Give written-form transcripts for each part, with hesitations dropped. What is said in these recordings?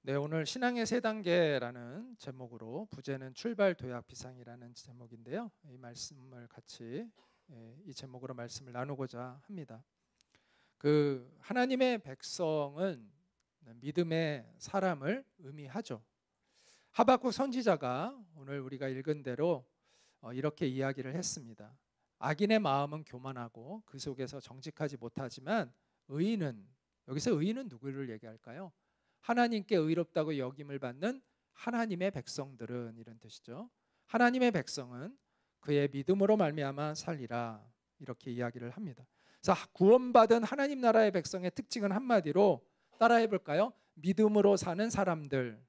네, 오늘 신앙의 세 단계라는 제목으로 부제는 출발 도약 비상이라는 제목인데요. 이 말씀을 같이 이 제목으로 말씀을 나누고자 합니다. 하나님의 백성은 믿음의 사람을 의미하죠. 하박국 선지자가 오늘 우리가 읽은 대로 이렇게 이야기를 했습니다. 악인의 마음은 교만하고 그 속에서 정직하지 못하지만 의인은, 여기서 의인은 누구를 얘기할까요? 하나님께 의롭다고 여김을 받는 하나님의 백성들은, 이런 뜻이죠. 하나님의 백성은 그의 믿음으로 말미암아 살리라, 이렇게 이야기를 합니다. 그래서 구원받은 하나님 나라의 백성의 특징은 한마디로 따라해 볼까요? 믿음으로 사는 사람들.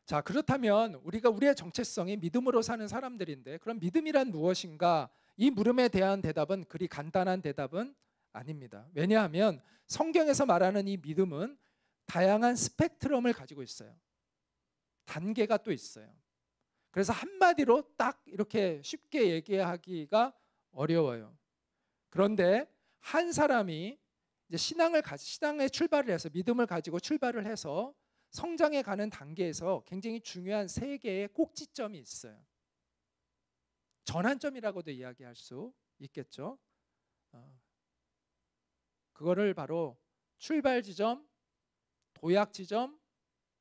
자, 그렇다면 우리의 정체성이 믿음으로 사는 사람들인데, 그럼 믿음이란 무엇인가? 이 물음에 대한 대답은 그리 간단한 대답은 아닙니다. 왜냐하면 성경에서 말하는 이 믿음은 다양한 스펙트럼을 가지고 있어요. 단계가 또 있어요. 그래서 한마디로 딱 이렇게 쉽게 얘기하기가 어려워요. 그런데 한 사람이 이제 신앙의 출발을 해서, 믿음을 가지고 출발을 해서 성장해 가는 단계에서 굉장히 중요한 세 개의 꼭지점이 있어요. 전환점이라고도 이야기할 수 있겠죠. 그거를 바로 출발 지점, 도약 지점,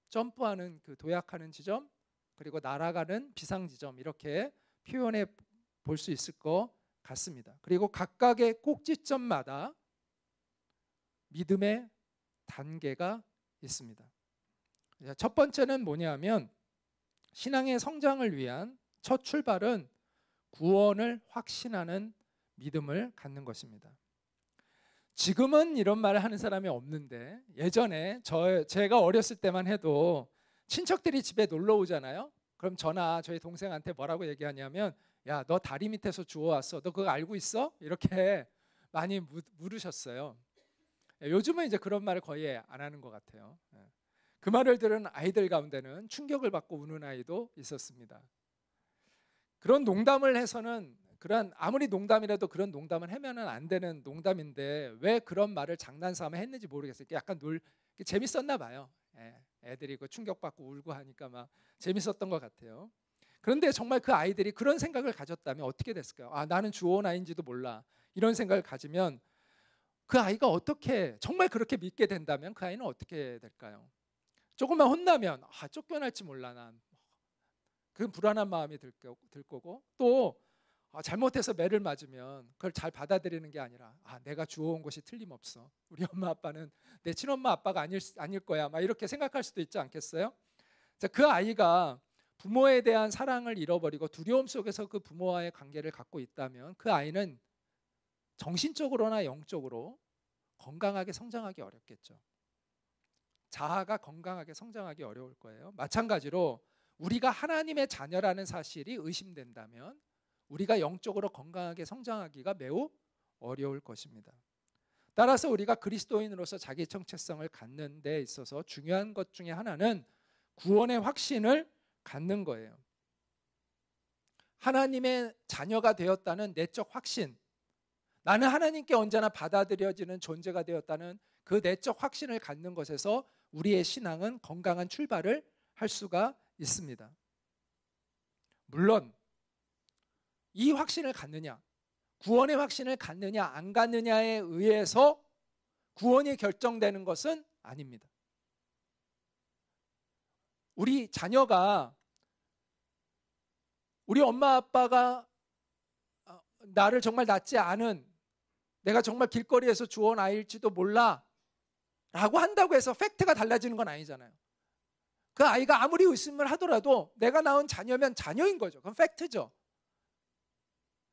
점프하는 도약하는 지점, 그리고 날아가는 비상 지점, 이렇게 표현해 볼 수 있을 것 같습니다. 그리고 각각의 꼭지점마다 믿음의 단계가 있습니다. 첫 번째는 뭐냐면, 신앙의 성장을 위한 첫 출발은 구원을 확신하는 믿음을 갖는 것입니다. 지금은 이런 말을 하는 사람이 없는데, 예전에 제가 어렸을 때만 해도 친척들이 집에 놀러 오잖아요. 그럼 저나 저희 동생한테 뭐라고 얘기하냐면, 야, 너 다리 밑에서 주워왔어. 너 그거 알고 있어? 이렇게 많이 물으셨어요. 요즘은 이제 그런 말을 거의 안 하는 것 같아요. 그 말을 들은 아이들 가운데는 충격을 받고 우는 아이도 있었습니다. 그런 농담을 해서는, 아무리 농담이라도 그런 농담을 하면은 안 되는 농담인데 왜 그런 말을 장난삼아 했는지 모르겠어요. 약간 재밌었나 봐요. 애들이 충격받고 울고 하니까 막 재밌었던 것 같아요. 그런데 정말 그 아이들이 그런 생각을 가졌다면 어떻게 됐을까요? 아, 나는 주온 아이인지도 몰라. 이런 생각을 가지면 그 아이가 어떻게, 정말 그렇게 믿게 된다면 그 아이는 어떻게 될까요? 조금만 혼나면 쫓겨날지 몰라, 난. 그 불안한 마음이 들 거고, 또 잘못해서 매를 맞으면 그걸 잘 받아들이는 게 아니라, 내가 주워온 것이 틀림없어. 우리 엄마 아빠는 내 친엄마 아빠가 아닐 거야. 막 이렇게 생각할 수도 있지 않겠어요? 자, 그 아이가 부모에 대한 사랑을 잃어버리고 두려움 속에서 그 부모와의 관계를 갖고 있다면 그 아이는 정신적으로나 영적으로 건강하게 성장하기 어렵겠죠. 자아가 건강하게 성장하기 어려울 거예요. 마찬가지로 우리가 하나님의 자녀라는 사실이 의심된다면 우리가 영적으로 건강하게 성장하기가 매우 어려울 것입니다. 따라서 우리가 그리스도인으로서 자기 정체성을 갖는 데 있어서 중요한 것 중에 하나는 구원의 확신을 갖는 거예요. 하나님의 자녀가 되었다는 내적 확신, 나는 하나님께 언제나 받아들여지는 존재가 되었다는 그 내적 확신을 갖는 것에서 우리의 신앙은 건강한 출발을 할 수가 있습니다. 물론 이 확신을 갖느냐, 구원의 확신을 갖느냐 안 갖느냐에 의해서 구원이 결정되는 것은 아닙니다. 우리 자녀가, 우리 엄마 아빠가 나를 정말 낳지 않은, 내가 정말 길거리에서 주워온 아이일지도 몰라 라고 한다고 해서 팩트가 달라지는 건 아니잖아요. 그 아이가 아무리 의심을 하더라도 내가 낳은 자녀면 자녀인 거죠. 그건 팩트죠.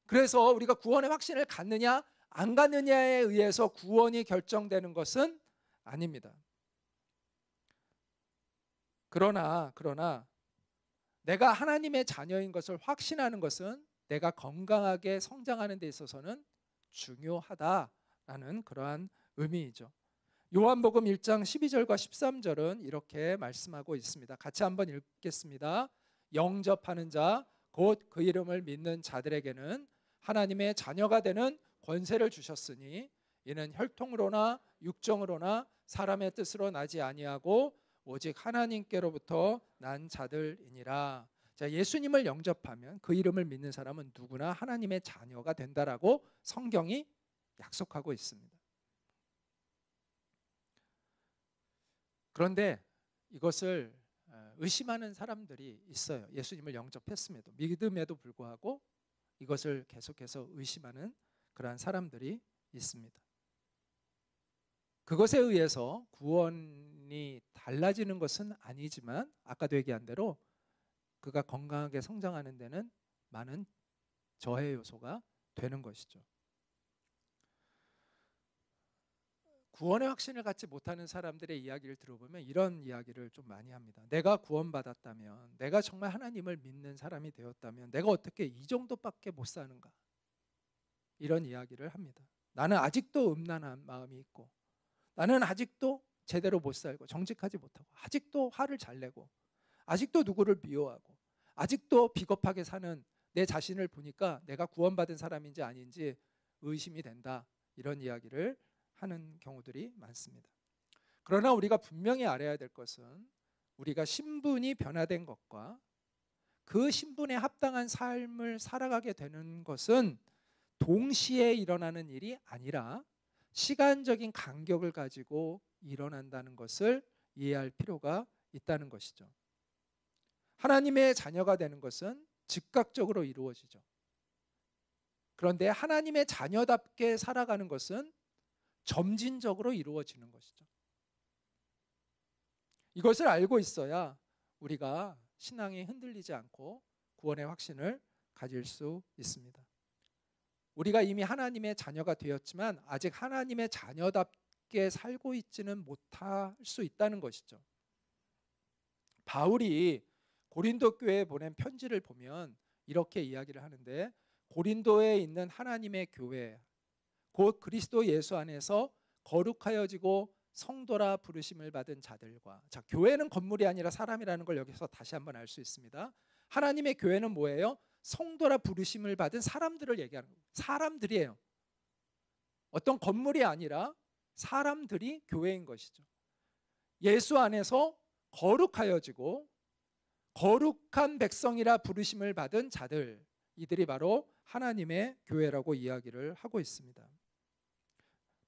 그래서 우리가 구원의 확신을 갖느냐 안 갖느냐에 의해서 구원이 결정되는 것은 아닙니다. 그러나 내가 하나님의 자녀인 것을 확신하는 것은 내가 건강하게 성장하는 데 있어서는 중요하다라는 그러한 의미이죠. 요한복음 1장 12절과 13절은 이렇게 말씀하고 있습니다. 같이 한번 읽겠습니다. 영접하는 자, 곧 그 이름을 믿는 자들에게는 하나님의 자녀가 되는 권세를 주셨으니 이는 혈통으로나 육정으로나 사람의 뜻으로 나지 아니하고 오직 하나님께로부터 난 자들이니라. 자, 예수님을 영접하면 그 이름을 믿는 사람은 누구나 하나님의 자녀가 된다라고 성경이 약속하고 있습니다. 그런데 이것을 의심하는 사람들이 있어요. 예수님을 영접했음에도, 믿음에도 불구하고 이것을 계속해서 의심하는 그러한 사람들이 있습니다. 그것에 의해서 구원이 달라지는 것은 아니지만 아까도 얘기한 대로 그가 건강하게 성장하는 데는 많은 저해 요소가 되는 것이죠. 구원의 확신을 갖지 못하는 사람들의 이야기를 들어보면 이런 이야기를 좀 많이 합니다. 내가 구원받았다면, 내가 정말 하나님을 믿는 사람이 되었다면 내가 어떻게 이 정도밖에 못 사는가, 이런 이야기를 합니다. 나는 아직도 음란한 마음이 있고, 나는 아직도 제대로 못 살고 정직하지 못하고, 아직도 화를 잘 내고, 아직도 누구를 미워하고, 아직도 비겁하게 사는 내 자신을 보니까 내가 구원받은 사람인지 아닌지 의심이 된다, 이런 이야기를 하는 경우들이 많습니다. 그러나 우리가 분명히 알아야 될 것은 우리가 신분이 변화된 것과 그 신분에 합당한 삶을 살아가게 되는 것은 동시에 일어나는 일이 아니라 시간적인 간격을 가지고 일어난다는 것을 이해할 필요가 있다는 것이죠. 하나님의 자녀가 되는 것은 즉각적으로 이루어지죠. 그런데 하나님의 자녀답게 살아가는 것은 점진적으로 이루어지는 것이죠. 이것을 알고 있어야 우리가 신앙이 흔들리지 않고 구원의 확신을 가질 수 있습니다. 우리가 이미 하나님의 자녀가 되었지만 아직 하나님의 자녀답게 살고 있지는 못할 수 있다는 것이죠. 바울이 고린도 교회에 보낸 편지를 보면 이렇게 이야기를 하는데, 고린도에 있는 하나님의 교회, 곧 그리스도 예수 안에서 거룩하여지고 성도라 부르심을 받은 자들과, 자, 교회는 건물이 아니라 사람이라는 걸 여기서 다시 한번 알 수 있습니다. 하나님의 교회는 뭐예요? 성도라 부르심을 받은 사람들을 얘기하는 거예요. 사람들이에요. 어떤 건물이 아니라 사람들이 교회인 것이죠. 예수 안에서 거룩하여지고 거룩한 백성이라 부르심을 받은 자들, 이들이 바로 하나님의 교회라고 이야기를 하고 있습니다.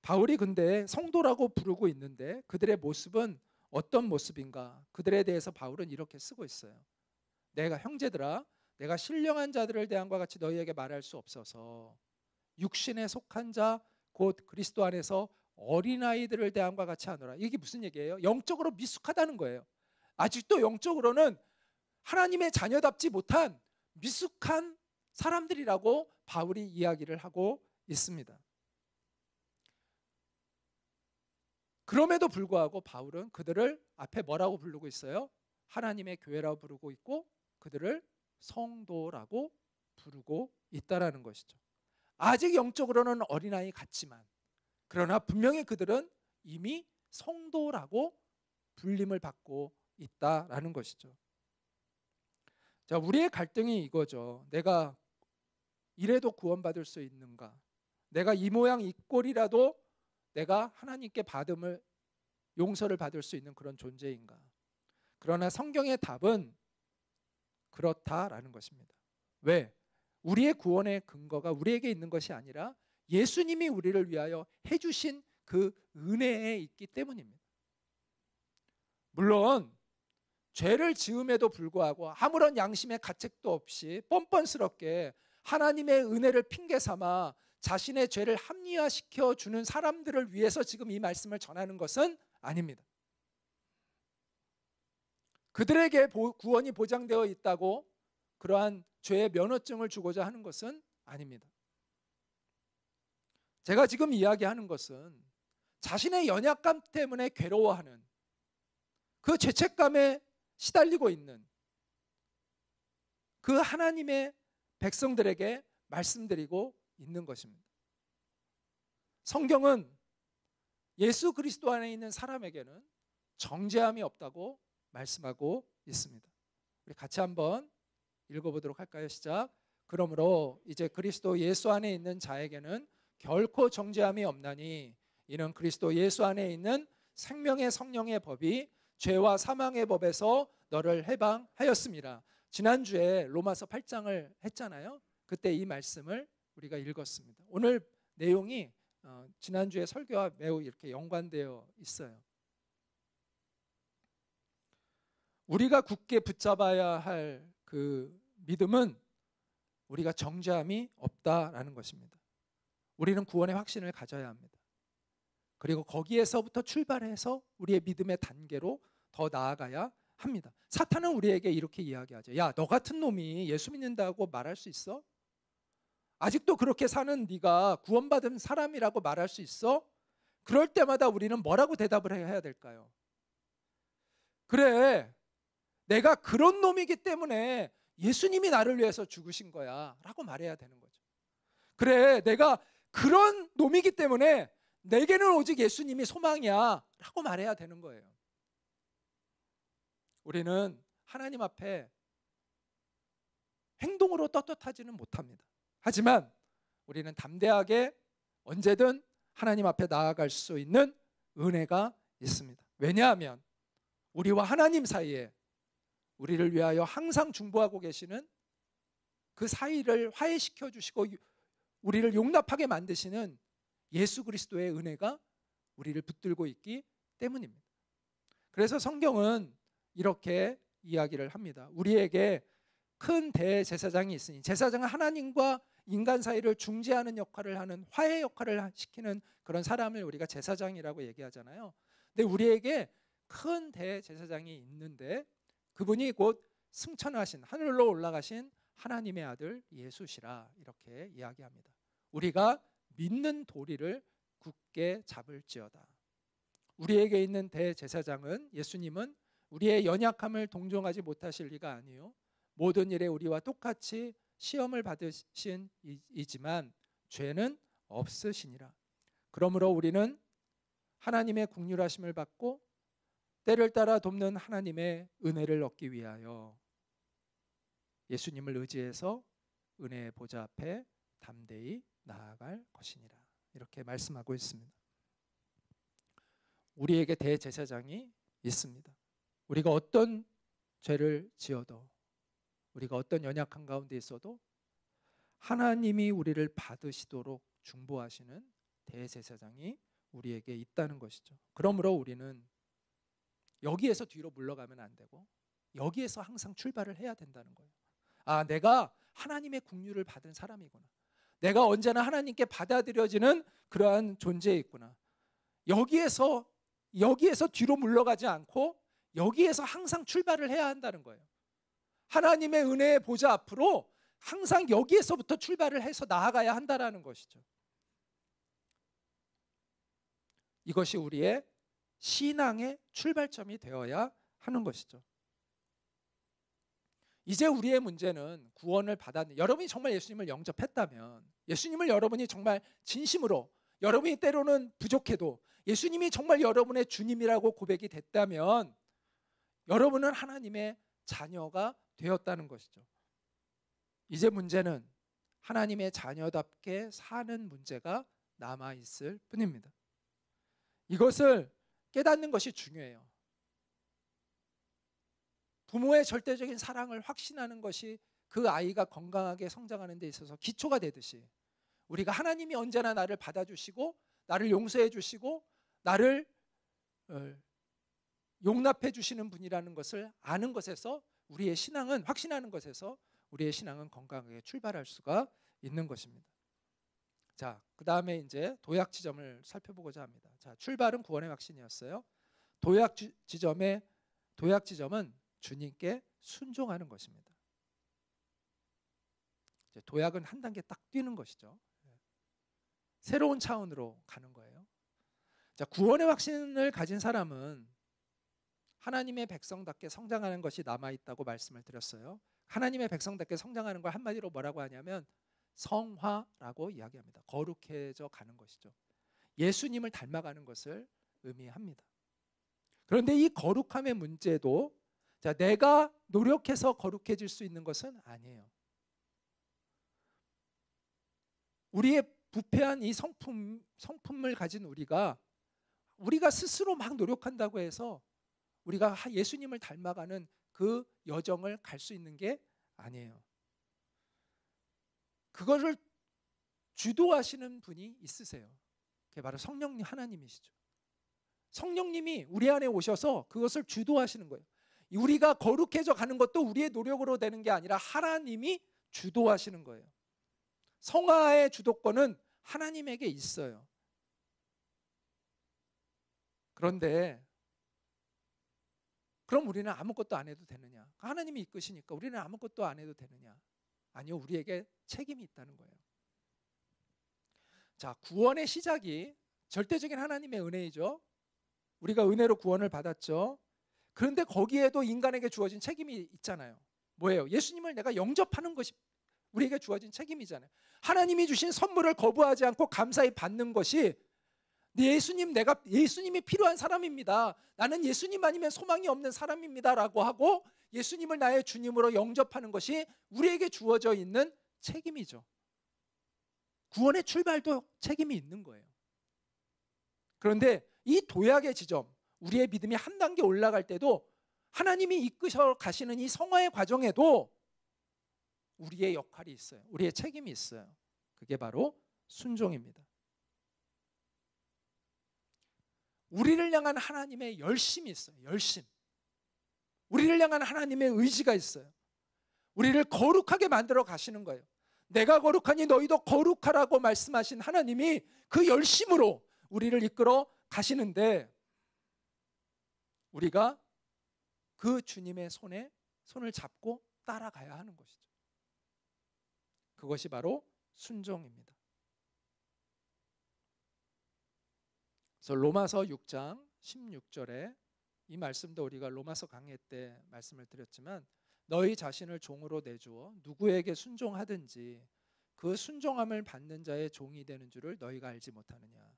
바울이 근데 성도라고 부르고 있는데 그들의 모습은 어떤 모습인가? 그들에 대해서 바울은 이렇게 쓰고 있어요. 내가, 형제들아, 내가 신령한 자들을 대함과 같이 너희에게 말할 수 없어서 육신에 속한 자 곧 그리스도 안에서 어린아이들을 대함과 같이 하노라. 이게 무슨 얘기예요? 영적으로 미숙하다는 거예요. 아직도 영적으로는 하나님의 자녀답지 못한 미숙한 사람들이라고 바울이 이야기를 하고 있습니다. 그럼에도 불구하고 바울은 그들을 앞에 뭐라고 부르고 있어요? 하나님의 교회라고 부르고 있고 그들을 성도라고 부르고 있다라는 것이죠. 아직 영적으로는 어린아이 같지만, 그러나 분명히 그들은 이미 성도라고 불림을 받고 있다라는 것이죠. 자, 우리의 갈등이 이거죠. 내가 이래도 구원받을 수 있는가? 내가 이 모양 이 꼴이라도 내가 하나님께 용서를 받을 수 있는 그런 존재인가? 그러나 성경의 답은 그렇다라는 것입니다. 왜? 우리의 구원의 근거가 우리에게 있는 것이 아니라 예수님이 우리를 위하여 해주신 그 은혜에 있기 때문입니다. 물론 죄를 지음에도 불구하고 아무런 양심의 가책도 없이 뻔뻔스럽게 하나님의 은혜를 핑계 삼아 자신의 죄를 합리화시켜 주는 사람들을 위해서 지금 이 말씀을 전하는 것은 아닙니다. 그들에게 구원이 보장되어 있다고 그러한 죄의 면허증을 주고자 하는 것은 아닙니다. 제가 지금 이야기하는 것은 자신의 연약감 때문에 괴로워하는, 그 죄책감에 시달리고 있는 그 하나님의 백성들에게 말씀드리고 있는 것입니다. 성경은 예수 그리스도 안에 있는 사람에게는 정죄함이 없다고 말씀하고 있습니다. 우리 같이 한번 읽어보도록 할까요? 시작. 그러므로 이제 그리스도 예수 안에 있는 자에게는 결코 정죄함이 없나니 이는 그리스도 예수 안에 있는 생명의 성령의 법이 죄와 사망의 법에서 너를 해방하였습니다. 지난주에 로마서 8장을 했잖아요. 그때 이 말씀을 우리가 읽었습니다. 오늘 내용이 지난주에 설교와 매우 이렇게 연관되어 있어요. 우리가 굳게 붙잡아야 할 그 믿음은 우리가 정죄함이 없다라는 것입니다. 우리는 구원의 확신을 가져야 합니다. 그리고 거기에서부터 출발해서 우리의 믿음의 단계로 더 나아가야 합니다. 사탄은 우리에게 이렇게 이야기하죠. 야, 너 같은 놈이 예수 믿는다고 말할 수 있어? 아직도 그렇게 사는 네가 구원받은 사람이라고 말할 수 있어? 그럴 때마다 우리는 뭐라고 대답을 해야 될까요? 그래, 내가 그런 놈이기 때문에 예수님이 나를 위해서 죽으신 거야 라고 말해야 되는 거죠. 그래, 내가 그런 놈이기 때문에 내게는 오직 예수님이 소망이야 라고 말해야 되는 거예요. 우리는 하나님 앞에 행동으로 떳떳하지는 못합니다. 하지만 우리는 담대하게 언제든 하나님 앞에 나아갈 수 있는 은혜가 있습니다. 왜냐하면 우리와 하나님 사이에 우리를 위하여 항상 중보하고 계시는 그 사이를 화해시켜 주시고 우리를 용납하게 만드시는 예수 그리스도의 은혜가 우리를 붙들고 있기 때문입니다. 그래서 성경은 이렇게 이야기를 합니다. 우리에게 큰 대제사장이 있으니, 제사장은 하나님과 인간 사이를 중재하는 역할을 하는, 화해 역할을 시키는 그런 사람을 우리가 제사장이라고 얘기하잖아요. 근데 우리에게 큰 대제사장이 있는데 그분이 곧 승천하신, 하늘로 올라가신 하나님의 아들 예수시라, 이렇게 이야기합니다. 우리가 믿는 도리를 굳게 잡을지어다. 우리에게 있는 대제사장은, 예수님은 우리의 연약함을 동정하지 못하실 리가 아니요, 모든 일에 우리와 똑같이 시험을 받으신 이지만 죄는 없으시니라. 그러므로 우리는 하나님의 긍휼하심을 받고 때를 따라 돕는 하나님의 은혜를 얻기 위하여 예수님을 의지해서 은혜의 보좌 앞에 담대히 나아갈 것이니라, 이렇게 말씀하고 있습니다. 우리에게 대제사장이 있습니다. 우리가 어떤 죄를 지어도, 우리가 어떤 연약한 가운데 있어도 하나님이 우리를 받으시도록 중보하시는 대제사장이 우리에게 있다는 것이죠. 그러므로 우리는 여기에서 뒤로 물러가면 안 되고 여기에서 항상 출발을 해야 된다는 거예요. 아, 내가 하나님의 긍휼을 받은 사람이구나. 내가 언제나 하나님께 받아들여지는 그러한 존재에 있구나. 여기에서 뒤로 물러가지 않고 여기에서 항상 출발을 해야 한다는 거예요. 하나님의 은혜의 보좌 앞으로 항상 여기에서부터 출발을 해서 나아가야 한다는 것이죠. 이것이 우리의 신앙의 출발점이 되어야 하는 것이죠. 이제 우리의 문제는 구원을 받았는, 여러분이 정말 예수님을 영접했다면, 예수님을 여러분이 정말 진심으로, 여러분이 때로는 부족해도 예수님이 정말 여러분의 주님이라고 고백이 됐다면 여러분은 하나님의 자녀가 되었다는 것이죠. 이제 문제는 하나님의 자녀답게 사는 문제가 남아있을 뿐입니다. 이것을 깨닫는 것이 중요해요. 부모의 절대적인 사랑을 확신하는 것이 그 아이가 건강하게 성장하는 데 있어서 기초가 되듯이, 우리가 하나님이 언제나 나를 받아주시고 나를 용서해 주시고 나를 용납해 주시는 분이라는 것을 아는 것에서 우리의 신앙은, 확신하는 것에서 우리의 신앙은 건강하게 출발할 수가 있는 것입니다. 자, 그 다음에 이제 도약 지점을 살펴보고자 합니다. 자, 출발은 구원의 확신이었어요. 도약 지점은 주님께 순종하는 것입니다. 이제 도약은 한 단계 딱 뛰는 것이죠. 새로운 차원으로 가는 거예요. 자, 구원의 확신을 가진 사람은 하나님의 백성답게 성장하는 것이 남아있다고 말씀을 드렸어요. 하나님의 백성답게 성장하는 걸 한마디로 뭐라고 하냐면 성화라고 이야기합니다. 거룩해져 가는 것이죠. 예수님을 닮아가는 것을 의미합니다. 그런데 이 거룩함의 문제도, 자, 내가 노력해서 거룩해질 수 있는 것은 아니에요. 우리의 부패한 이 성품을 가진 우리가 스스로 막 노력한다고 해서 우리가 예수님을 닮아가는 그 여정을 갈 수 있는 게 아니에요. 그거를 주도하시는 분이 있으세요. 그게 바로 성령님 하나님이시죠. 성령님이 우리 안에 오셔서 그것을 주도하시는 거예요. 우리가 거룩해져 가는 것도 우리의 노력으로 되는 게 아니라 하나님이 주도하시는 거예요. 성화의 주도권은 하나님에게 있어요. 그런데 그럼 우리는 아무것도 안 해도 되느냐? 하나님이 이끄시니까 우리는 아무것도 안 해도 되느냐? 아니요, 우리에게 책임이 있다는 거예요. 자, 구원의 시작이 절대적인 하나님의 은혜이죠. 우리가 은혜로 구원을 받았죠. 그런데 거기에도 인간에게 주어진 책임이 있잖아요. 뭐예요? 예수님을 내가 영접하는 것이 우리에게 주어진 책임이잖아요. 하나님이 주신 선물을 거부하지 않고 감사히 받는 것이 내가 예수님이 필요한 사람입니다. 나는 예수님 아니면 소망이 없는 사람입니다라고 하고 예수님을 나의 주님으로 영접하는 것이 우리에게 주어져 있는 책임이죠. 구원의 출발도 책임이 있는 거예요. 그런데 이 도약의 지점, 우리의 믿음이 한 단계 올라갈 때도 하나님이 이끄셔 가시는 이 성화의 과정에도 우리의 역할이 있어요. 우리의 책임이 있어요. 그게 바로 순종입니다. 우리를 향한 하나님의 열심이 있어요. 열심. 우리를 향한 하나님의 의지가 있어요. 우리를 거룩하게 만들어 가시는 거예요. 내가 거룩하니 너희도 거룩하라고 말씀하신 하나님이 그 열심으로 우리를 이끌어 가시는데 우리가 그 주님의 손을 잡고 따라가야 하는 것이죠. 그것이 바로 순종입니다. 그래서 로마서 6장 16절에 이 말씀도 우리가 로마서 강해 때 말씀을 드렸지만 너희 자신을 종으로 내주어 누구에게 순종하든지 그 순종함을 받는 자의 종이 되는 줄을 너희가 알지 못하느냐.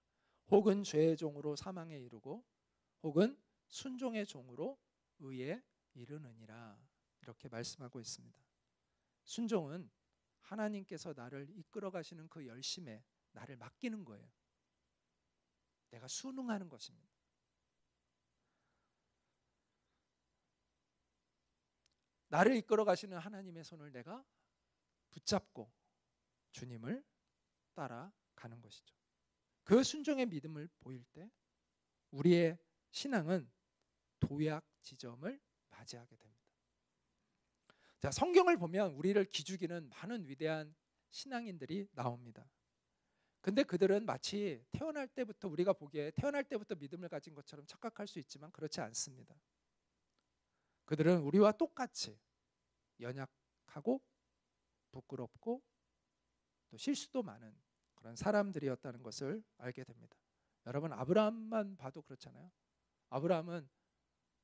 혹은 죄의 종으로 사망에 이르고 혹은 순종의 종으로 의에 이르느니라. 이렇게 말씀하고 있습니다. 순종은 하나님께서 나를 이끌어 가시는 그 열심에 나를 맡기는 거예요. 내가 순응하는 것입니다. 나를 이끌어 가시는 하나님의 손을 내가 붙잡고 주님을 따라가는 것이죠. 그 순종의 믿음을 보일 때 우리의 신앙은 도약 지점을 맞이하게 됩니다. 자, 성경을 보면 우리를 기죽이는 많은 위대한 신앙인들이 나옵니다. 근데 그들은 마치 태어날 때부터 우리가 보기에 태어날 때부터 믿음을 가진 것처럼 착각할 수 있지만 그렇지 않습니다. 그들은 우리와 똑같이 연약하고 부끄럽고 또 실수도 많은 그런 사람들이었다는 것을 알게 됩니다. 여러분, 아브라함만 봐도 그렇잖아요. 아브라함은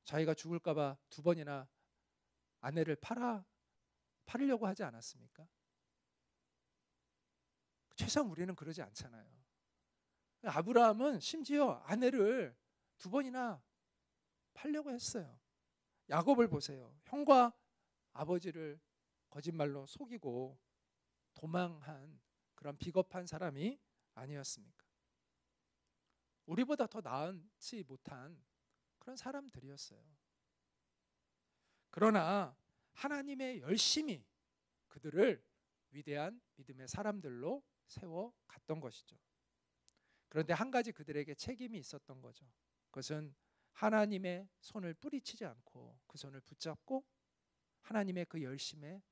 자기가 죽을까 봐 2번이나 아내를 팔으려고 하지 않았습니까? 최소한 우리는 그러지 않잖아요. 아브라함은 심지어 아내를 2번이나 팔려고 했어요. 야곱을 보세요. 형과 아버지를 거짓말로 속이고 도망한 그런 비겁한 사람이 아니었습니까? 우리보다 더 나은지 못한 그런 사람들이었어요. 그러나 하나님의 열심이 그들을 위대한 믿음의 사람들로 세워갔던 것이죠. 그런데 한 가지 그들에게 책임이 있었던 거죠. 그것은 하나님의 손을 뿌리치지 않고 그 손을 붙잡고 하나님의 그 열심에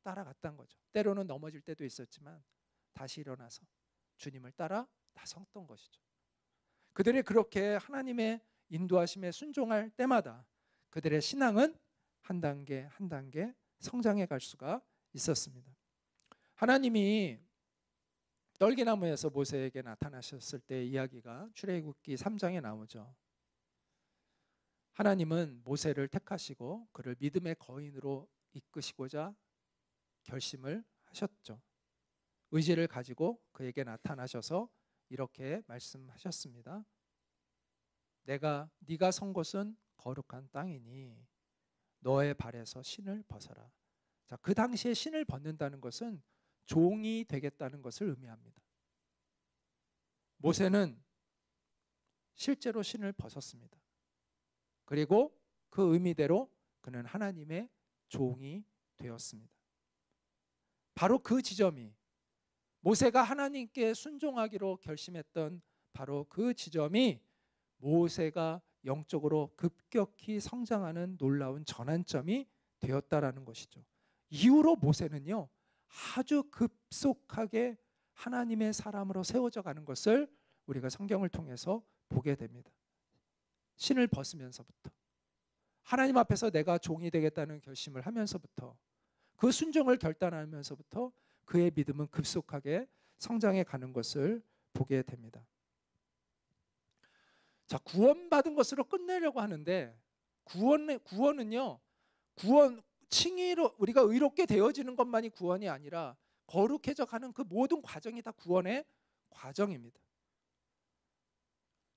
따라갔던 거죠. 때로는 넘어질 때도 있었지만 다시 일어나서 주님을 따라 나섰던 것이죠. 그들이 그렇게 하나님의 인도하심에 순종할 때마다 그들의 신앙은 한 단계 한 단계 성장해 갈 수가 있었습니다. 하나님이 떨기나무에서 모세에게 나타나셨을 때의 이야기가 출애굽기 3장에 나오죠. 하나님은 모세를 택하시고 그를 믿음의 거인으로 이끄시고자 결심을 하셨죠. 의지를 가지고 그에게 나타나셔서 이렇게 말씀하셨습니다. 네가 선 곳은 거룩한 땅이니 너의 발에서 신을 벗어라. 자, 그 당시에 신을 벗는다는 것은 종이 되겠다는 것을 의미합니다. 모세는 실제로 신을 벗었습니다. 그리고 그 의미대로 그는 하나님의 종이 되었습니다. 바로 그 지점이, 모세가 하나님께 순종하기로 결심했던 바로 그 지점이 모세가 영적으로 급격히 성장하는 놀라운 전환점이 되었다라는 것이죠. 이후로 모세는요, 아주 급속하게 하나님의 사람으로 세워져 가는 것을 우리가 성경을 통해서 보게 됩니다. 신을 벗으면서부터, 하나님 앞에서 내가 종이 되겠다는 결심을 하면서부터, 그 순종을 결단하면서부터 그의 믿음은 급속하게 성장해 가는 것을 보게 됩니다. 자, 구원받은 것으로 끝내려고 하는데 구원은요, 칭의로 우리가 의롭게 되어지는 것만이 구원이 아니라 거룩해져 가는 그 모든 과정이 다 구원의 과정입니다.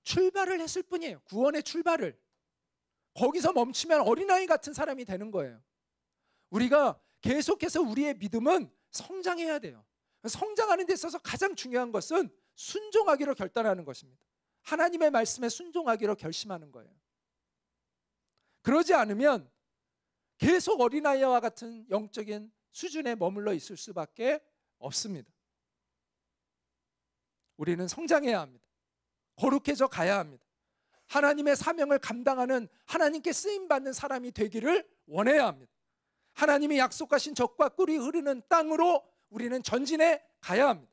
출발을 했을 뿐이에요. 구원의 출발을. 거기서 멈추면 어린아이 같은 사람이 되는 거예요. 우리가 계속해서 우리의 믿음은 성장해야 돼요. 성장하는 데 있어서 가장 중요한 것은 순종하기로 결단하는 것입니다. 하나님의 말씀에 순종하기로 결심하는 거예요. 그러지 않으면 계속 어린아이와 같은 영적인 수준에 머물러 있을 수밖에 없습니다. 우리는 성장해야 합니다. 거룩해져 가야 합니다. 하나님의 사명을 감당하는, 하나님께 쓰임받는 사람이 되기를 원해야 합니다. 하나님이 약속하신 젖과 꿀이 흐르는 땅으로 우리는 전진해 가야 합니다.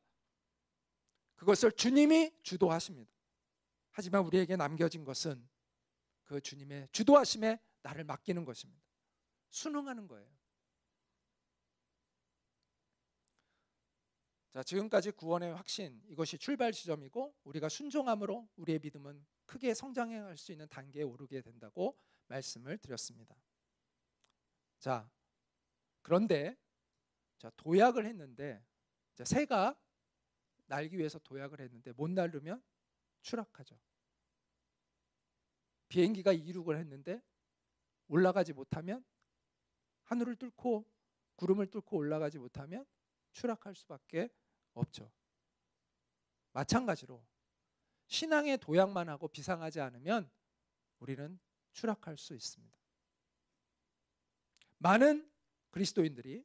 그것을 주님이 주도하십니다. 하지만 우리에게 남겨진 것은 그 주님의 주도하심에 나를 맡기는 것입니다. 순응하는 거예요. 자, 지금까지 구원의 확신, 이것이 출발 지점이고 우리가 순종함으로 우리의 믿음은 크게 성장할 수 있는 단계에 오르게 된다고 말씀을 드렸습니다. 자, 그런데 도약을 했는데, 새가 날기 위해서 도약을 했는데 못 날르면 추락하죠. 비행기가 이륙을 했는데 올라가지 못하면, 하늘을 뚫고 구름을 뚫고 올라가지 못하면 추락할 수밖에 없죠. 마찬가지로 신앙의 도약만 하고 비상하지 않으면 우리는 추락할 수 있습니다. 많은 그리스도인들이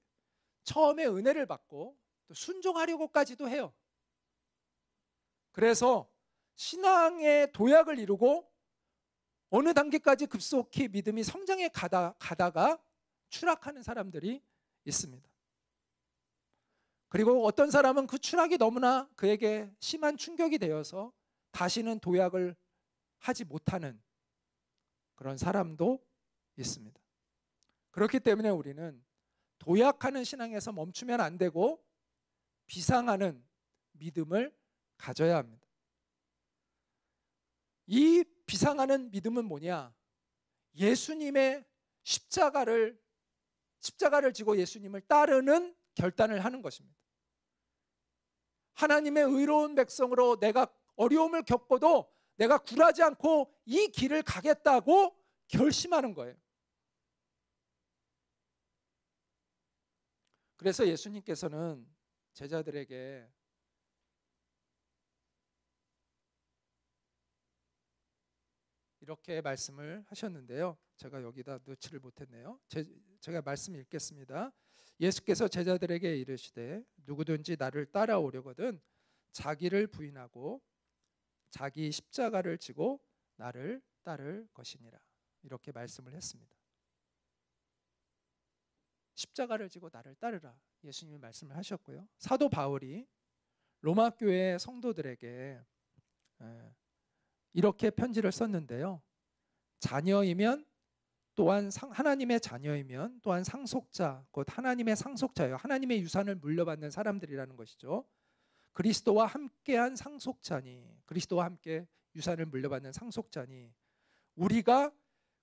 처음에 은혜를 받고 또 순종하려고까지도 해요. 그래서 신앙의 도약을 이루고 어느 단계까지 급속히 믿음이 성장해 가다가 추락하는 사람들이 있습니다. 그리고 어떤 사람은 그 추락이 너무나 그에게 심한 충격이 되어서 다시는 도약을 하지 못하는 그런 사람도 있습니다. 그렇기 때문에 우리는 도약하는 신앙에서 멈추면 안 되고 비상하는 믿음을 가져야 합니다. 이 비상하는 믿음은 뭐냐? 예수님의 십자가를 지고 예수님을 따르는 결단을 하는 것입니다. 하나님의 의로운 백성으로 내가 어려움을 겪어도 내가 굴하지 않고 이 길을 가겠다고 결심하는 거예요. 그래서 예수님께서는 제자들에게 이렇게 말씀을 하셨는데요. 제가 여기다 넣지를 못했네요. 제가 말씀 읽겠습니다. 예수께서 제자들에게 이르시되 누구든지 나를 따라오려거든 자기를 부인하고 자기 십자가를 지고 나를 따를 것이니라. 이렇게 말씀을 했습니다. 십자가를 지고 나를 따르라. 예수님이 말씀을 하셨고요. 사도 바울이 로마 교회 성도들에게 이렇게 편지를 썼는데요. 자녀이면 또한 하나님의 자녀이면 또한 상속자, 곧 하나님의 상속자예요. 하나님의 유산을 물려받는 사람들이라는 것이죠. 그리스도와 함께한 상속자니, 그리스도와 함께 유산을 물려받는 상속자니, 우리가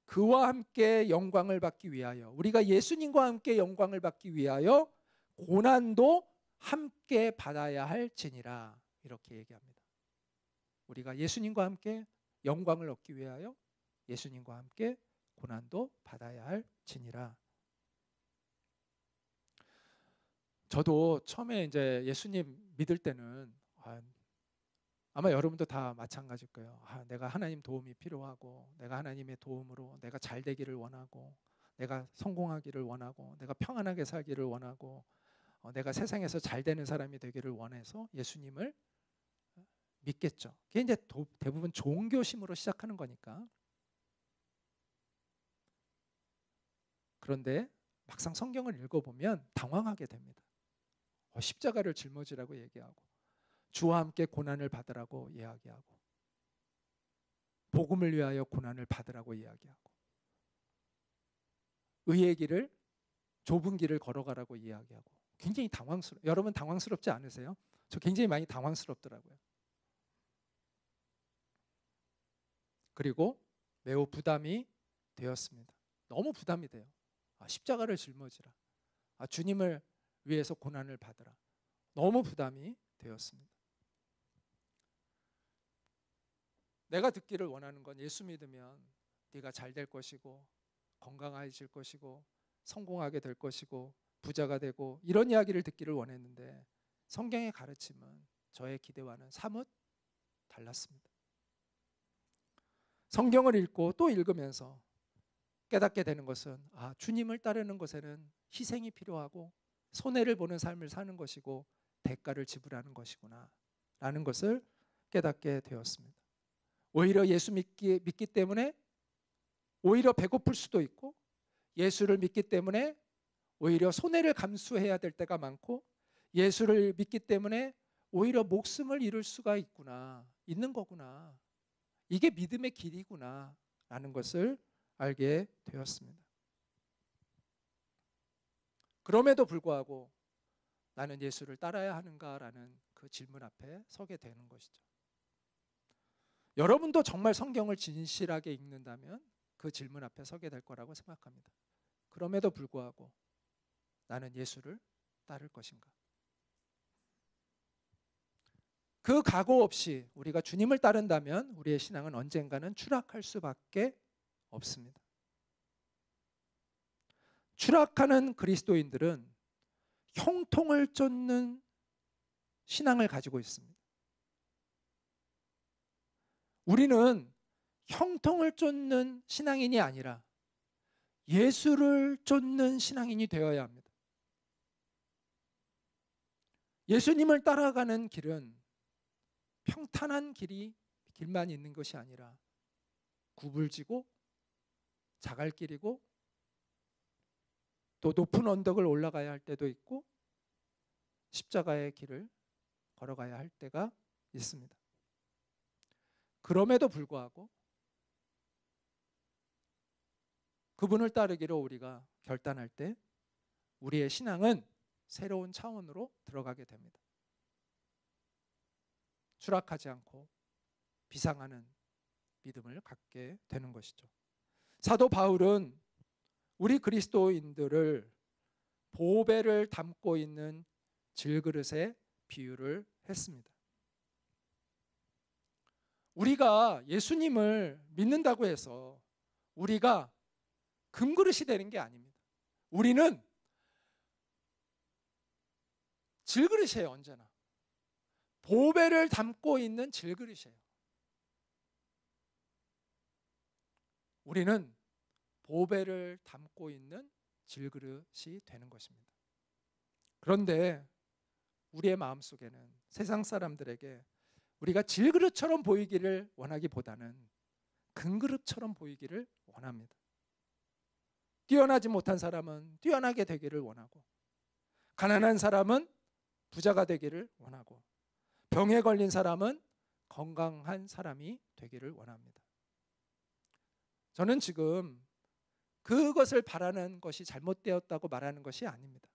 그와 함께 영광을 받기 위하여, 우리가 예수님과 함께 영광을 받기 위하여 고난도 함께 받아야 할지니라. 이렇게 얘기합니다. 우리가 예수님과 함께 영광을 얻기 위하여 예수님과 함께 고난도 받아야 할지니라. 저도 처음에 이제 예수님 믿을 때는 아마 여러분도 다 마찬가지일 거예요. 내가 하나님 도움이 필요하고, 내가 하나님의 도움으로 내가 잘 되기를 원하고, 내가 성공하기를 원하고, 내가 평안하게 살기를 원하고, 내가 세상에서 잘 되는 사람이 되기를 원해서 예수님을 믿겠죠. 그게 이제 대부분 종교심으로 시작하는 거니까. 그런데 막상 성경을 읽어보면 당황하게 됩니다. 십자가를 짊어지라고 얘기하고, 주와 함께 고난을 받으라고 이야기하고, 복음을 위하여 고난을 받으라고 이야기하고, 의의 길을, 좁은 길을 걸어가라고 이야기하고, 굉장히 여러분 당황스럽지 않으세요? 저 굉장히 많이 당황스럽더라고요. 그리고 매우 부담이 되었습니다. 너무 부담이 돼요. 십자가를 짊어지라. 주님을 위해서 고난을 받으라. 너무 부담이 되었습니다. 내가 듣기를 원하는 건 예수 믿으면 네가 잘 될 것이고, 건강해질 것이고, 성공하게 될 것이고, 부자가 되고, 이런 이야기를 듣기를 원했는데 성경의 가르침은 저의 기대와는 사뭇 달랐습니다. 성경을 읽고 또 읽으면서 깨닫게 되는 것은 주님을 따르는 것에는 희생이 필요하고 손해를 보는 삶을 사는 것이고 대가를 지불하는 것이구나 라는 것을 깨닫게 되었습니다. 오히려 예수 믿기 때문에 오히려 배고플 수도 있고, 예수를 믿기 때문에 오히려 손해를 감수해야 될 때가 많고, 예수를 믿기 때문에 오히려 목숨을 잃을 수가 있는 거구나. 이게 믿음의 길이구나 라는 것을 알게 되었습니다. 그럼에도 불구하고 나는 예수를 따라야 하는가라는 그 질문 앞에 서게 되는 것이죠. 여러분도 정말 성경을 진실하게 읽는다면 그 질문 앞에 서게 될 거라고 생각합니다. 그럼에도 불구하고 나는 예수를 따를 것인가? 그 각오 없이 우리가 주님을 따른다면 우리의 신앙은 언젠가는 추락할 수밖에 없습니다. 추락하는 그리스도인들은 형통을 쫓는 신앙을 가지고 있습니다. 우리는 형통을 쫓는 신앙인이 아니라 예수를 쫓는 신앙인이 되어야 합니다. 예수님을 따라가는 길은 평탄한 길만 있는 것이 아니라 구불지고 자갈길이고 또 높은 언덕을 올라가야 할 때도 있고 십자가의 길을 걸어가야 할 때가 있습니다. 그럼에도 불구하고 그분을 따르기로 우리가 결단할 때 우리의 신앙은 새로운 차원으로 들어가게 됩니다. 추락하지 않고 비상하는 믿음을 갖게 되는 것이죠. 사도 바울은 우리 그리스도인들을 보배를 담고 있는 질그릇에 비유를 했습니다. 우리가 예수님을 믿는다고 해서 우리가 금그릇이 되는 게 아닙니다. 우리는 질그릇이에요. 언제나 보배를 담고 있는 질그릇이에요. 우리는 보배를 담고 있는 질그릇이 되는 것입니다. 그런데 우리의 마음속에는 세상 사람들에게 우리가 질그릇처럼 보이기를 원하기보다는 금그릇처럼 보이기를 원합니다. 뛰어나지 못한 사람은 뛰어나게 되기를 원하고, 가난한 사람은 부자가 되기를 원하고, 병에 걸린 사람은 건강한 사람이 되기를 원합니다. 저는 지금 그것을 바라는 것이 잘못되었다고 말하는 것이 아닙니다.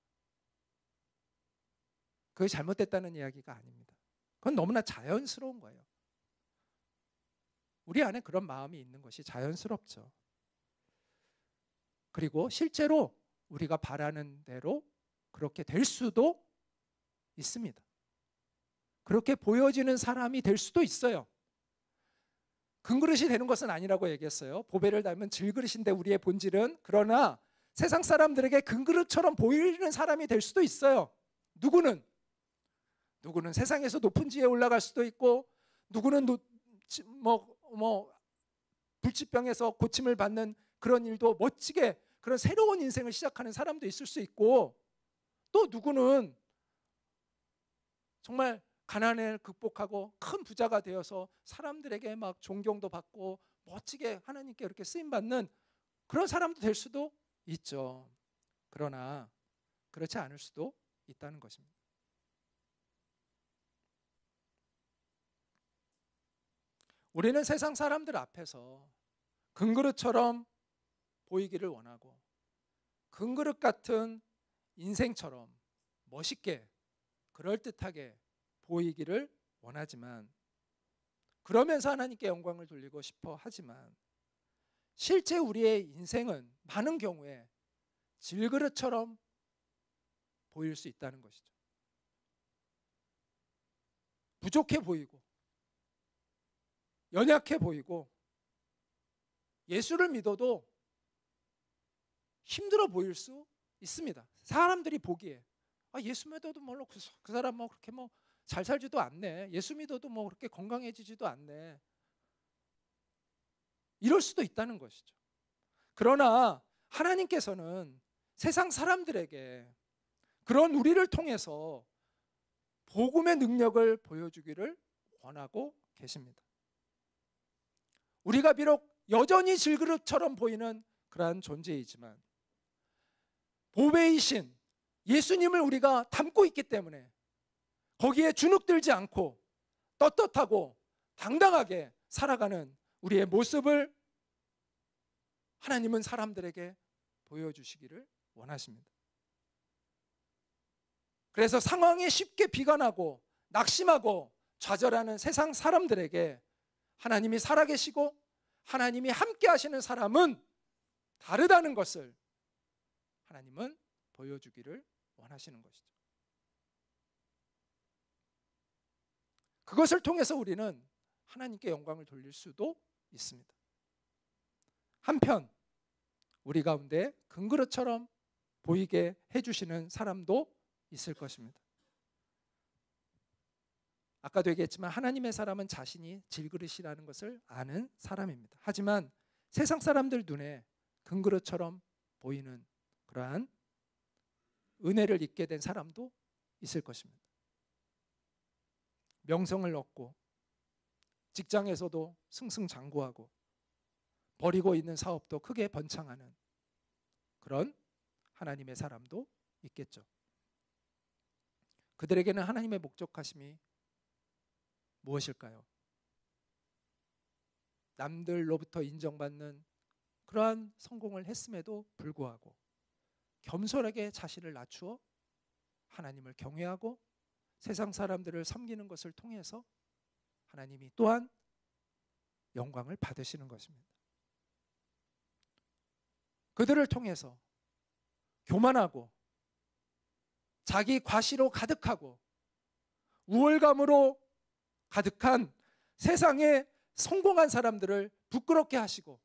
그게 잘못됐다는 이야기가 아닙니다. 그건 너무나 자연스러운 거예요. 우리 안에 그런 마음이 있는 것이 자연스럽죠. 그리고 실제로 우리가 바라는 대로 그렇게 될 수도 있습니다. 그렇게 보여지는 사람이 될 수도 있어요. 금그릇이 되는 것은 아니라고 얘기했어요. 보배를 담은 질그릇인데 우리의 본질은, 그러나 세상 사람들에게 금그릇처럼 보이는 사람이 될 수도 있어요. 누구는 세상에서 높은 지에 올라갈 수도 있고, 누구는 불치병에서 고침을 받는 그런 일도 멋지게 그런 새로운 인생을 시작하는 사람도 있을 수 있고, 또 누구는 정말 가난을 극복하고 큰 부자가 되어서 사람들에게 막 존경도 받고 멋지게 하나님께 이렇게 쓰임 받는 그런 사람도 될 수도 있죠. 그러나 그렇지 않을 수도 있다는 것입니다. 우리는 세상 사람들 앞에서 금그릇처럼 보이기를 원하고 금그릇 같은 인생처럼 멋있게 그럴듯하게 보이기를 원하지만, 그러면서 하나님께 영광을 돌리고 싶어 하지만, 실제 우리의 인생은 많은 경우에 질그릇처럼 보일 수 있다는 것이죠. 부족해 보이고 연약해 보이고 예수를 믿어도 힘들어 보일 수 있습니다. 사람들이 보기에 예수 믿어도 그 사람 그렇게 잘 살지도 않네, 예수 믿어도 그렇게 건강해지지도 않네, 이럴 수도 있다는 것이죠. 그러나 하나님께서는 세상 사람들에게 그런 우리를 통해서 복음의 능력을 보여주기를 원하고 계십니다. 우리가 비록 여전히 질그릇처럼 보이는 그러한 존재이지만 보배이신 예수님을 우리가 담고 있기 때문에 거기에 주눅들지 않고 떳떳하고 당당하게 살아가는 우리의 모습을 하나님은 사람들에게 보여주시기를 원하십니다. 그래서 상황에 쉽게 비관하고 낙심하고 좌절하는 세상 사람들에게 하나님이 살아계시고 하나님이 함께 하시는 사람은 다르다는 것을 하나님은 보여주기를 원하시는 것이죠. 그것을 통해서 우리는 하나님께 영광을 돌릴 수도 있습니다. 한편 우리 가운데 금그릇처럼 보이게 해주시는 사람도 있을 것입니다. 아까도 얘기했지만 하나님의 사람은 자신이 질그릇이라는 것을 아는 사람입니다. 하지만 세상 사람들 눈에 금그릇처럼 보이는 그러한 은혜를 입게 된 사람도 있을 것입니다. 명성을 얻고 직장에서도 승승장구하고 벌이고 있는 사업도 크게 번창하는 그런 하나님의 사람도 있겠죠. 그들에게는 하나님의 목적하심이 무엇일까요? 남들로부터 인정받는 그러한 성공을 했음에도 불구하고 겸손하게 자신을 낮추어 하나님을 경외하고 세상 사람들을 섬기는 것을 통해서 하나님이 또한 영광을 받으시는 것입니다. 그들을 통해서 교만하고 자기 과시로 가득하고 우월감으로 가득한 세상에 성공한 사람들을 부끄럽게 하시고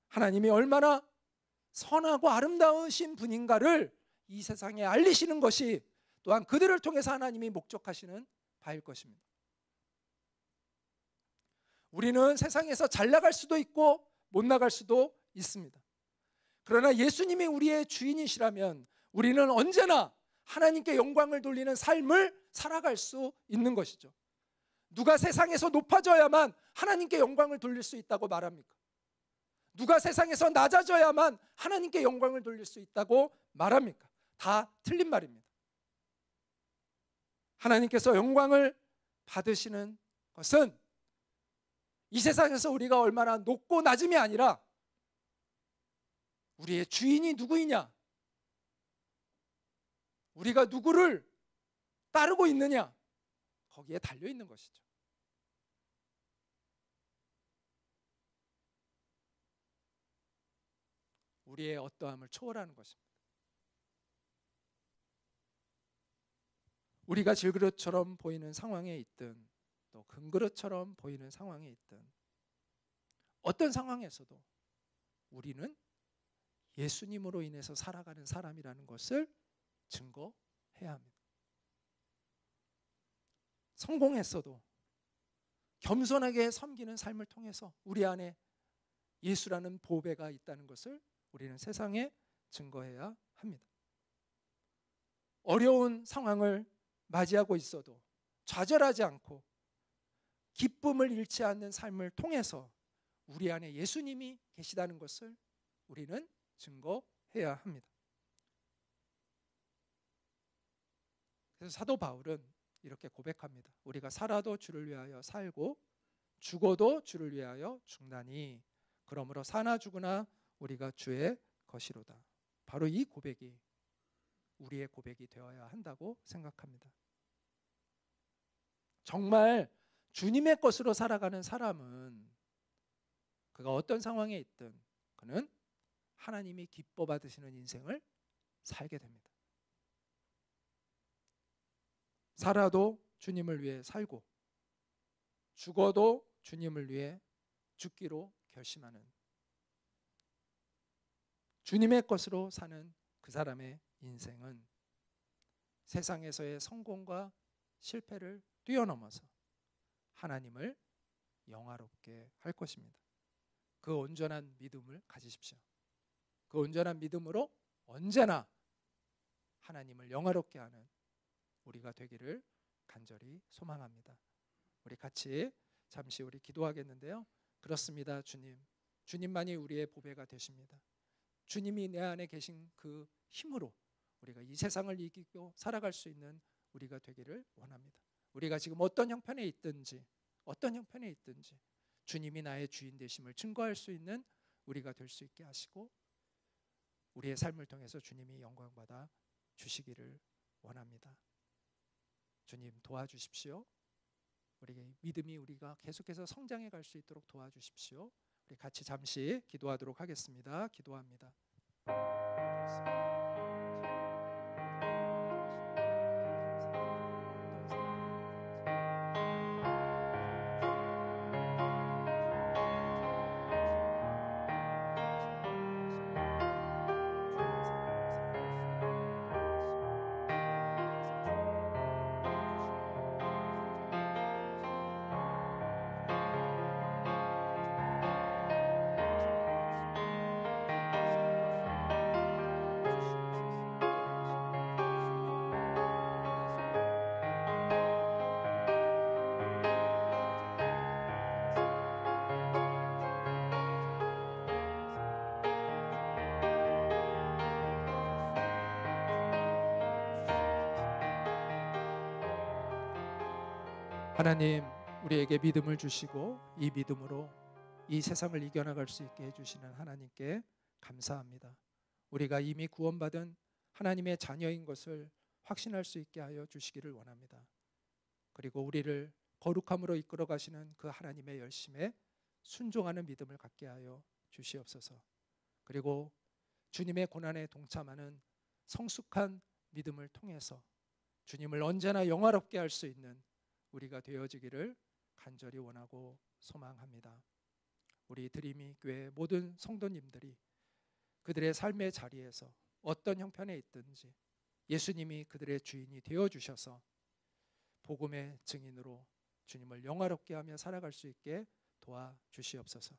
하나님이 얼마나 선하고 아름다우신 분인가를 이 세상에 알리시는 것이 또한 그들을 통해서 하나님이 목적하시는 바일 것입니다. 우리는 세상에서 잘 나갈 수도 있고 못 나갈 수도 있습니다. 그러나 예수님이 우리의 주인이시라면 우리는 언제나 하나님께 영광을 돌리는 삶을 살아갈 수 있는 것이죠. 누가 세상에서 높아져야만 하나님께 영광을 돌릴 수 있다고 말합니까? 누가 세상에서 낮아져야만 하나님께 영광을 돌릴 수 있다고 말합니까? 다 틀린 말입니다. 하나님께서 영광을 받으시는 것은 이 세상에서 우리가 얼마나 높고 낮음이 아니라 우리의 주인이 누구이냐, 우리가 누구를 따르고 있느냐, 거기에 달려 있는 것이죠. 우리의 어떠함을 초월하는 것입니다. 우리가 질그릇처럼 보이는 상황에 있든 또 금그릇처럼 보이는 상황에 있든 어떤 상황에서도 우리는 예수님으로 인해서 살아가는 사람이라는 것을 증거해야 합니다. 성공했어도 겸손하게 섬기는 삶을 통해서 우리 안에 예수라는 보배가 있다는 것을 우리는 세상에 증거해야 합니다. 어려운 상황을 맞이하고 있어도 좌절하지 않고 기쁨을 잃지 않는 삶을 통해서 우리 안에 예수님이 계시다는 것을 우리는 증거해야 합니다. 그래서 사도 바울은 이렇게 고백합니다. 우리가 살아도 주를 위하여 살고 죽어도 주를 위하여 죽나니 그러므로 사나 죽으나 우리가 주의 것이로다. 바로 이 고백이 우리의 고백이 되어야 한다고 생각합니다. 정말 주님의 것으로 살아가는 사람은 그가 어떤 상황에 있든 그는 하나님이 기뻐 받으시는 인생을 살게 됩니다. 살아도 주님을 위해 살고 죽어도 주님을 위해 죽기로 결심하는 주님의 것으로 사는 그 사람의 인생은 세상에서의 성공과 실패를 뛰어넘어서 하나님을 영화롭게 할 것입니다. 그 온전한 믿음을 가지십시오. 그 온전한 믿음으로 언제나 하나님을 영화롭게 하는 우리가 되기를 간절히 소망합니다. 우리 같이 잠시 우리 기도하겠는데요. 그렇습니다. 주님만이 우리의 보배가 되십니다. 주님이 내 안에 계신 그 힘으로 우리가 이 세상을 이기고 살아갈 수 있는 우리가 되기를 원합니다. 우리가 지금 어떤 형편에 있든지 주님이 나의 주인 되심을 증거할 수 있는 우리가 될 수 있게 하시고 우리의 삶을 통해서 주님이 영광받아 주시기를 원합니다. 주님 도와주십시오. 우리의 믿음이 우리가 계속해서 성장해 갈 수 있도록 도와주십시오. 우리 같이 잠시 기도하도록 하겠습니다. 기도합니다. 하나님, 우리에게 믿음을 주시고 이 믿음으로 이 세상을 이겨나갈 수 있게 해주시는 하나님께 감사합니다. 우리가 이미 구원받은 하나님의 자녀인 것을 확신할 수 있게 하여 주시기를 원합니다. 그리고 우리를 거룩함으로 이끌어 가시는 그 하나님의 열심에 순종하는 믿음을 갖게 하여 주시옵소서. 그리고 주님의 고난에 동참하는 성숙한 믿음을 통해서 주님을 언제나 영화롭게 할 수 있는 우리가 되어지기를 간절히 원하고 소망합니다. 우리 드림이 교회 모든 성도님들이 그들의 삶의 자리에서 어떤 형편에 있든지 예수님이 그들의 주인이 되어주셔서 복음의 증인으로 주님을 영화롭게 하며 살아갈 수 있게 도와주시옵소서.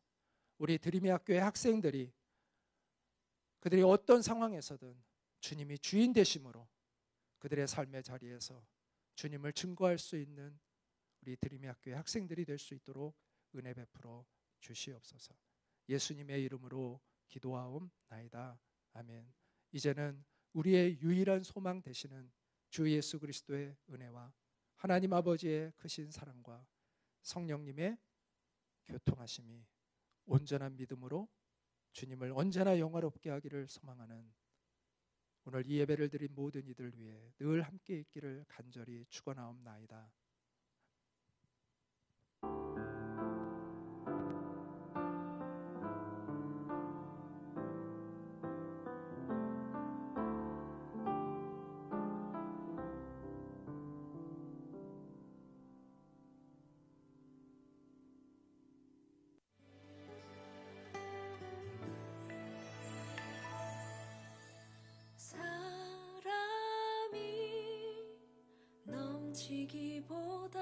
우리 드림이 학교의 학생들이 그들이 어떤 상황에서든 주님이 주인 되심으로 그들의 삶의 자리에서 주님을 증거할 수 있는 우리 드림이 학교의 학생들이 될 수 있도록 은혜 베풀어 주시옵소서. 예수님의 이름으로 기도하옵나이다. 아멘. 이제는 우리의 유일한 소망 되시는 주 예수 그리스도의 은혜와 하나님 아버지의 크신 사랑과 성령님의 교통하심이 온전한 믿음으로 주님을 언제나 영화롭게 하기를 소망하는 오늘 이 예배를 드린 모든 이들 위해 늘 함께 있기를 간절히 축원하옵나이다. 사람이 넘치기보다